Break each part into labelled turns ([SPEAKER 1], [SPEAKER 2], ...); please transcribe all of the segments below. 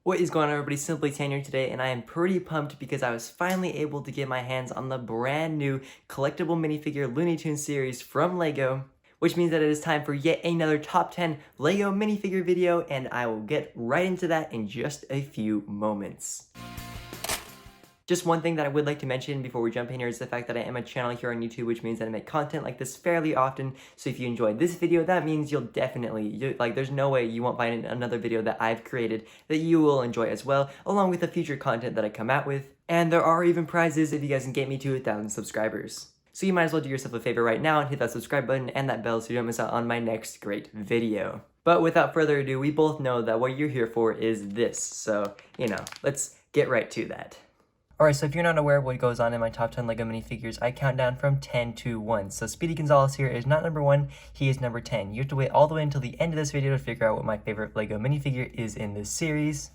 [SPEAKER 1] What is going on, everybody? Simply Tan here today, and I am pretty pumped because I was finally able to get my hands on the brand new collectible minifigure Looney Tunes series from LEGO, which means that it is time for yet another top 10 LEGO minifigure video, and I will get right into that in just a few moments. Just one thing that I would like to mention before we jump in here is the fact that I am a channel here on YouTube, which means that I make content like this fairly often. So if you enjoyed this video, that means you'll definitely, there's no way you won't find another video that I've created that you will enjoy as well, along with the future content that I come out with. And there are even prizes if you guys can get me to 1,000 subscribers. So you might as well do yourself a favor right now and hit that subscribe button and that bell so you don't miss out on my next great video. But without further ado, we both know that what you're here for is this. So, let's get right to that. Alright, so if you're not aware of what goes on in my top 10 LEGO minifigures, I count down from 10 to 1. So Speedy Gonzales here is not number 1, he is number 10. You have to wait all the way until the end of this video to figure out what my favorite LEGO minifigure is in this series.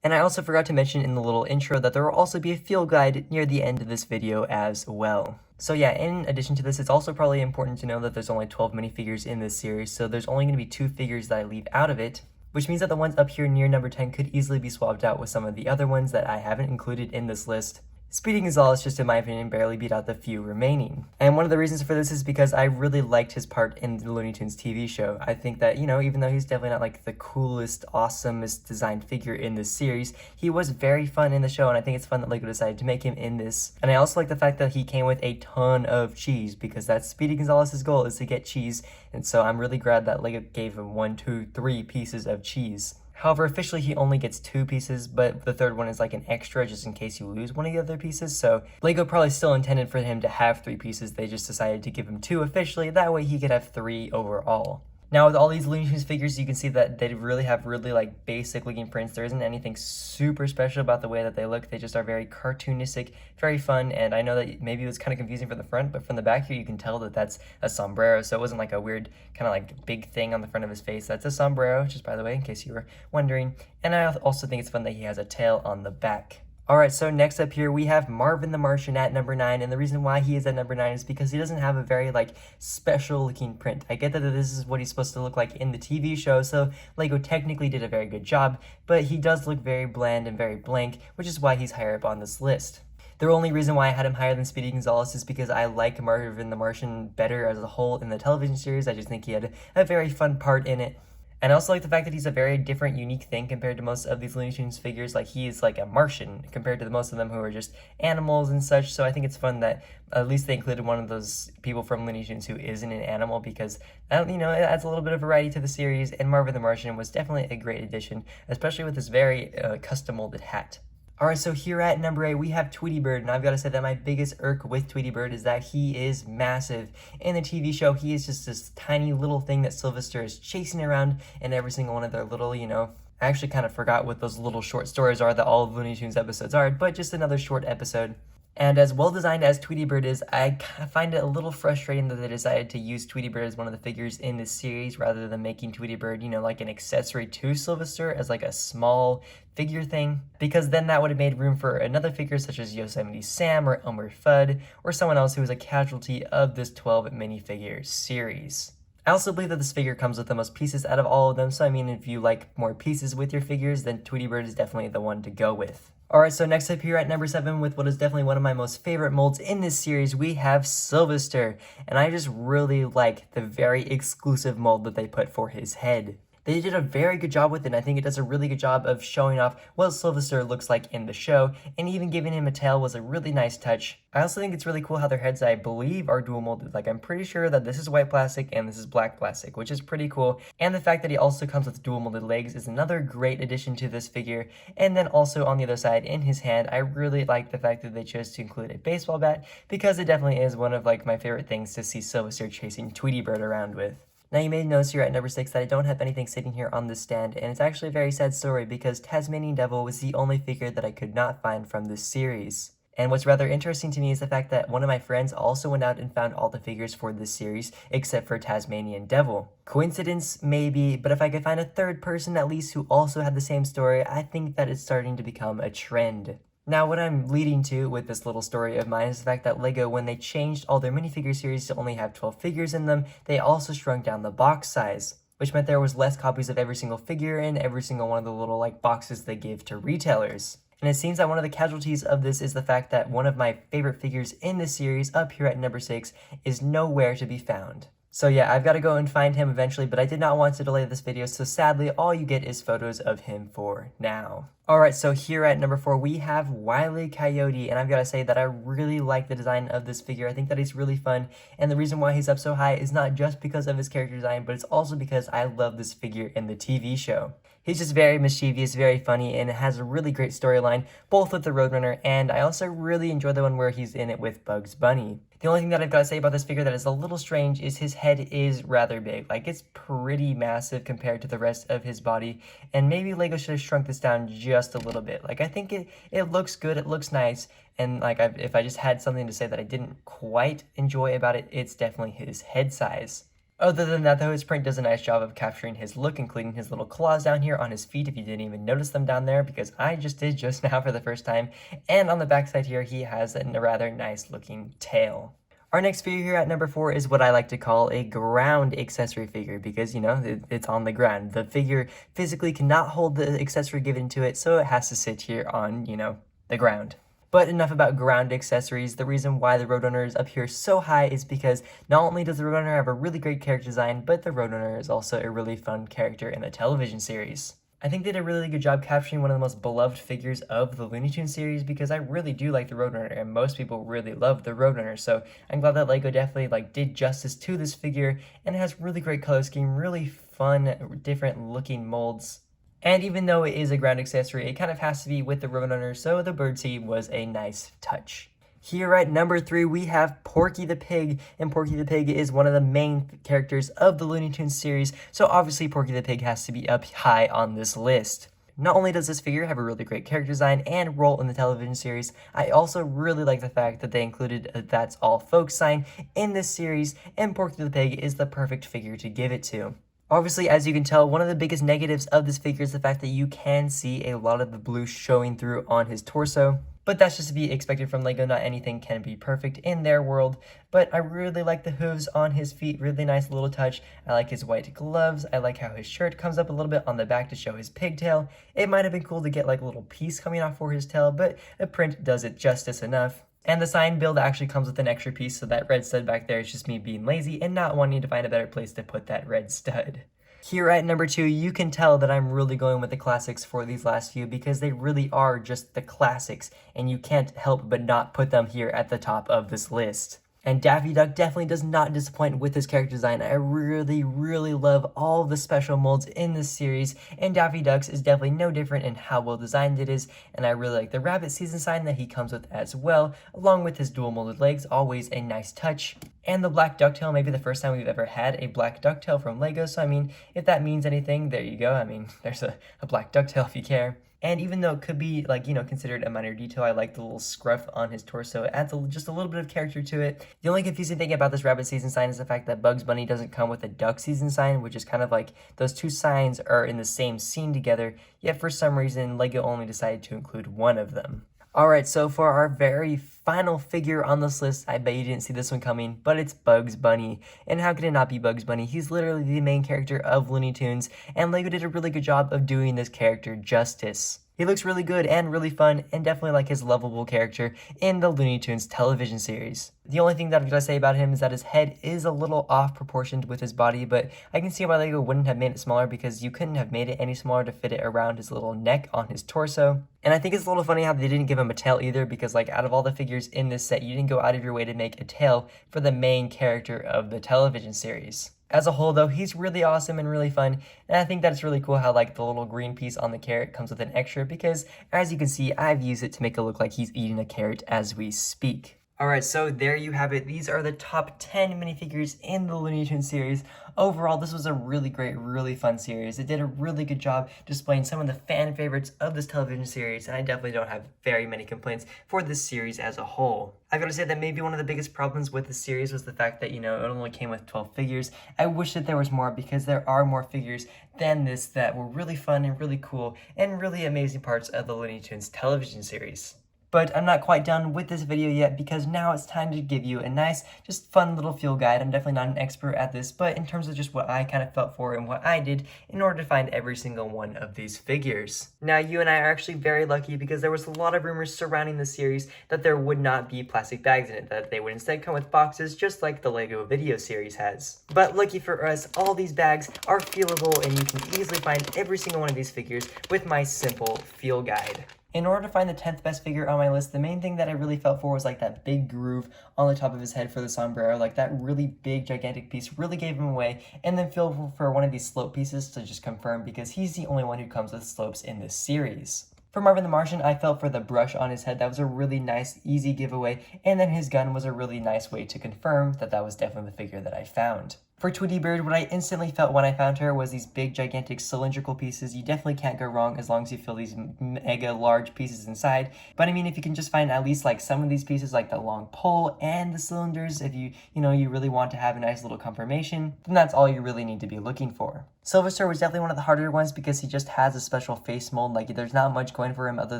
[SPEAKER 1] And I also forgot to mention in the little intro that there will also be a field guide near the end of this video as well. So yeah, in addition to this, it's also probably important to know that there's only 12 minifigures in this series, so there's only going to be 2 figures that I leave out of it, which means that the ones up here near number 10 could easily be swapped out with some of the other ones that I haven't included in this list. Speedy Gonzales just, in my opinion, barely beat out the few remaining. And one of the reasons for this is because I really liked his part in the Looney Tunes TV show. I think that, even though he's definitely not like the coolest, awesomest designed figure in this series, he was very fun in the show, and I think it's fun that LEGO decided to make him in this. And I also like the fact that he came with a ton of cheese, because that's Speedy Gonzales' goal, is to get cheese, and so I'm really glad that LEGO gave him 1, 2, 3 pieces of cheese. However, officially he only gets 2 pieces, but the third one is like an extra just in case you lose one of the other pieces, so LEGO probably still intended for him to have 3 pieces, they just decided to give him 2 officially, that way he could have 3 overall. Now with all these Looney Tunes figures, you can see that they really have like basic looking prints. There isn't anything super special about the way that they look. They just are very cartoonistic, very fun, and I know that maybe it was kind of confusing from the front, but from the back here you can tell that that's a sombrero, so it wasn't like a weird kind of like big thing on the front of his face. That's a sombrero, just by the way, in case you were wondering. And I also think it's fun that he has a tail on the back. Alright, so next up here we have Marvin the Martian at number 9, and the reason why he is at number 9 is because he doesn't have a very special looking print. I get that this is what he's supposed to look like in the TV show, so LEGO technically did a very good job, but he does look very bland and very blank, which is why he's higher up on this list. The only reason why I had him higher than Speedy Gonzales is because I like Marvin the Martian better as a whole in the television series. I just think he had a very fun part in it. And I also like the fact that he's a very different, unique thing compared to most of these Looney Tunes figures. Like, he is like a Martian compared to most of them who are just animals and such. So I think it's fun that at least they included one of those people from Looney Tunes who isn't an animal, because, it adds a little bit of variety to the series. And Marvin the Martian was definitely a great addition, especially with this very custom molded hat. Alright, so here at number 8, we have Tweety Bird, and I've got to say that my biggest irk with Tweety Bird is that he is massive. In the TV show, he is just this tiny little thing that Silverster is chasing around in every single one of their little, I actually kind of forgot what those little short stories are that all of Looney Tunes episodes are, but just another short episode. And as well designed as Tweety Bird is, I find it a little frustrating that they decided to use Tweety Bird as one of the figures in this series rather than making Tweety Bird, like an accessory to Silverster as like a small figure thing, because then that would have made room for another figure such as Yosemite Sam or Elmer Fudd or someone else who was a casualty of this 12 minifigure series. I also believe that this figure comes with the most pieces out of all of them, so I mean, if you like more pieces with your figures, then Tweety Bird is definitely the one to go with. Alright, so next up here at number 7, with what is definitely one of my most favorite molds in this series, we have Silverster. And I just really like the very exclusive mold that they put for his head. They did a very good job with it, and I think it does a really good job of showing off what Silverster looks like in the show, and even giving him a tail was a really nice touch. I also think it's really cool how their heads, I believe, are dual molded. Like, I'm pretty sure that this is white plastic and this is black plastic, which is pretty cool. And the fact that he also comes with dual molded legs is another great addition to this figure. And then also on the other side, in his hand, I really like the fact that they chose to include a baseball bat, because it definitely is one of my favorite things to see Silverster chasing Tweety Bird around with. Now you may notice here at number 6 that I don't have anything sitting here on this stand, and it's actually a very sad story because Tasmanian Devil was the only figure that I could not find from this series. And what's rather interesting to me is the fact that one of my friends also went out and found all the figures for this series, except for Tasmanian Devil. Coincidence? Maybe, but if I could find a third person at least who also had the same story, I think that it's starting to become a trend. Now, what I'm leading to with this little story of mine is the fact that LEGO, when they changed all their minifigure series to only have 12 figures in them, they also shrunk down the box size. which meant there was less copies of every single figure in every single one of the little like boxes they give to retailers. And it seems that one of the casualties of this is the fact that one of my favorite figures in this series, up here at number 6, is nowhere to be found. So yeah, I've got to go and find him eventually, but I did not want to delay this video, so sadly all you get is photos of him for now. Alright, so here at number 4 we have Wile E. Coyote, and I've got to say that I really like the design of this figure. I think that he's really fun, and the reason why he's up so high is not just because of his character design, but it's also because I love this figure in the TV show. He's just very mischievous, very funny, and has a really great storyline, both with the Roadrunner, and I also really enjoy the one where he's in it with Bugs Bunny. The only thing that I've got to say about this figure that is a little strange is his head is rather big. Like, it's pretty massive compared to the rest of his body, and maybe LEGO should have shrunk this down just a little bit. Like, I think it looks good, it looks nice, and like, if I just had something to say that I didn't quite enjoy about it, it's definitely his head size. Other than that though, his print does a nice job of capturing his look, including his little claws down here on his feet if you didn't even notice them down there, because I just did just now for the first time. And on the backside here, he has a rather nice looking tail. Our next figure here at number 4 is what I like to call a ground accessory figure, because, you know, it's on the ground. The figure physically cannot hold the accessory given to it, so it has to sit here on, you know, the ground. But enough about ground accessories. The reason why the Roadrunner is up here so high is because not only does the Roadrunner have a really great character design, but the Roadrunner is also a really fun character in the television series. I think they did a really good job capturing one of the most beloved figures of the Looney Tunes series, because I really do like the Roadrunner, and most people really love the Roadrunner, so I'm glad that LEGO definitely did justice to this figure, and it has really great color scheme, really fun, different looking molds. And even though it is a ground accessory, it kind of has to be with the Roadrunner, so the birdseed was a nice touch. Here at number 3, we have Porky the Pig, and Porky the Pig is one of the main characters of the Looney Tunes series, so obviously Porky the Pig has to be up high on this list. Not only does this figure have a really great character design and role in the television series, I also really like the fact that they included a That's All Folks sign in this series, and Porky the Pig is the perfect figure to give it to. Obviously, as you can tell, one of the biggest negatives of this figure is the fact that you can see a lot of the blue showing through on his torso. But that's just to be expected from LEGO. Not anything can be perfect in their world. But I really like the hooves on his feet. Really nice little touch. I like his white gloves. I like how his shirt comes up a little bit on the back to show his pigtail. It might have been cool to get like a little piece coming off for his tail, but the print does it justice enough. And the sign build actually comes with an extra piece, so that red stud back there is just me being lazy and not wanting to find a better place to put that red stud. Here at number 2, you can tell that I'm really going with the classics for these last few, because they really are just the classics, and you can't help but not put them here at the top of this list. And Daffy Duck definitely does not disappoint with his character design. I really, really love all the special molds in this series, and Daffy Duck's is definitely no different in how well designed it is, and I really like the rabbit season sign that he comes with as well, along with his dual molded legs, always a nice touch. And the black ducktail, maybe the first time we've ever had a black ducktail from LEGO, so I mean, if that means anything, there you go. I mean, there's a black ducktail if you care. And even though it could be, considered a minor detail, I like the little scruff on his torso. It adds just a little bit of character to it. The only confusing thing about this rabbit season sign is the fact that Bugs Bunny doesn't come with a duck season sign, which is kind of like those two signs are in the same scene together, yet for some reason, LEGO only decided to include one of them. Alright, so for our very final figure on this list, I bet you didn't see this one coming, but it's Bugs Bunny. And how could it not be Bugs Bunny? He's literally the main character of Looney Tunes, and LEGO did a really good job of doing this character justice. He looks really good and really fun, and definitely like his lovable character in the Looney Tunes television series. The only thing that I've got to say about him is that his head is a little off proportioned with his body, but I can see why LEGO wouldn't have made it smaller, because you couldn't have made it any smaller to fit it around his little neck on his torso. And I think it's a little funny how they didn't give him a tail either, because out of all the figures in this set, you didn't go out of your way to make a tail for the main character of the television series. As a whole though, he's really awesome and really fun, and I think that it's really cool how the little green piece on the carrot comes with an extra, because as you can see, I've used it to make it look like he's eating a carrot as we speak. Alright, so there you have it. These are the top 10 minifigures in the Looney Tunes series. Overall, this was a really great, really fun series. It did a really good job displaying some of the fan favorites of this television series, and I definitely don't have very many complaints for this series as a whole. I've got to say that maybe one of the biggest problems with this series was the fact that, it only came with 12 figures. I wish that there was more, because there are more figures than this that were really fun and really cool and really amazing parts of the Looney Tunes television series. But I'm not quite done with this video yet because now it's time to give you a nice, just fun little feel guide. I'm definitely not an expert at this, but in terms of just what I kind of felt for and what I did in order to find every single one of these figures. Now, you and I are actually very lucky because there was a lot of rumors surrounding the series that there would not be plastic bags in it, that they would instead come with boxes just like the LEGO video series has. But lucky for us, all these bags are feelable and you can easily find every single one of these figures with my simple feel guide. In order to find the 10th best figure on my list, the main thing that I really felt for was like that big groove on the top of his head for the sombrero. Like that really big, gigantic piece really gave him away. And then feel for one of these slope pieces to just confirm because he's the only one who comes with slopes in this series. For Marvin the Martian, I felt for the brush on his head. That was a really nice, easy giveaway. And then his gun was a really nice way to confirm that that was definitely the figure that I found. For Tweety Bird, what I instantly felt when I found her was these big, gigantic, cylindrical pieces. You definitely can't go wrong as long as you feel these mega large pieces inside. But I mean, if you can just find at least like some of these pieces, like the long pole and the cylinders, if you really want to have a nice little confirmation, then that's all you really need to be looking for. Silverster was definitely one of the harder ones because he just has a special face mold. Like there's not much going for him other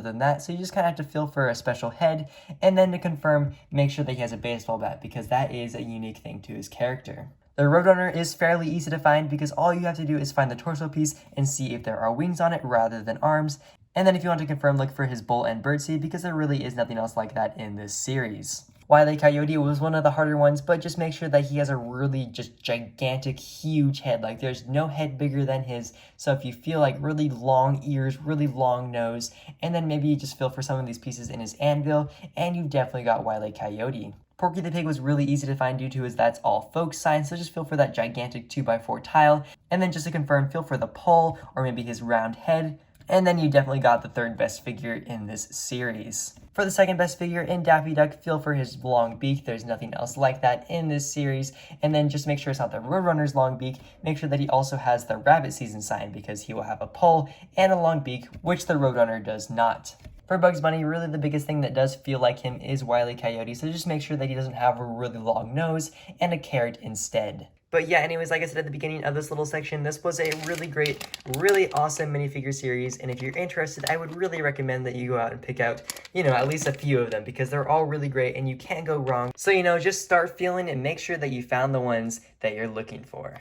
[SPEAKER 1] than that. So you just kind of have to feel for a special head. And then to confirm, make sure that he has a baseball bat because that is a unique thing to his character. The Roadrunner is fairly easy to find because all you have to do is find the torso piece and see if there are wings on it rather than arms. And then if you want to confirm, look for his bull and birdseed because there really is nothing else like that in this series. Wile E. Coyote was one of the harder ones, but just make sure that he has a really just gigantic, huge head. Like there's no head bigger than his. So if you feel like really long ears, really long nose, and then maybe you just feel for some of these pieces in his anvil, and you've definitely got Wile E. Coyote. Porky the Pig was really easy to find due to his that's all folks sign, so just feel for that gigantic 2x4 tile, and then just to confirm, feel for the pole, or maybe his round head, and then you definitely got the third best figure in this series. For the second best figure in Daffy Duck, feel for his long beak. There's nothing else like that in this series. And then just make sure it's not the Roadrunner's long beak. Make sure that he also has the rabbit season sign because he will have a pole and a long beak, which the Roadrunner does not. For Bugs Bunny, really the biggest thing that does feel like him is Wile E. Coyote, so just make sure that he doesn't have a really long nose and a carrot instead. But yeah, anyways, like I said at the beginning of this little section, this was a really great, really awesome minifigure series, and if you're interested, I would really recommend that you go out and pick out, at least a few of them, because they're all really great, and you can't go wrong. So, just start feeling and make sure that you found the ones that you're looking for.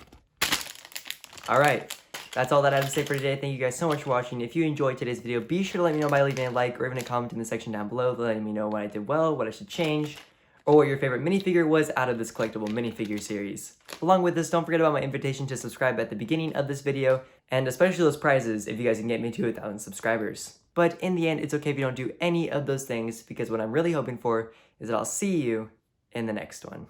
[SPEAKER 1] Alright. That's all that I have to say for today. Thank you guys so much for watching. If you enjoyed today's video, be sure to let me know by leaving a like or even a comment in the section down below, letting me know what I did well, what I should change, or what your favorite minifigure was out of this collectible minifigure series. Along with this, don't forget about my invitation to subscribe at the beginning of this video, and especially those prizes if you guys can get me to 1,000 subscribers. But in the end, it's okay if you don't do any of those things, because what I'm really hoping for is that I'll see you in the next one.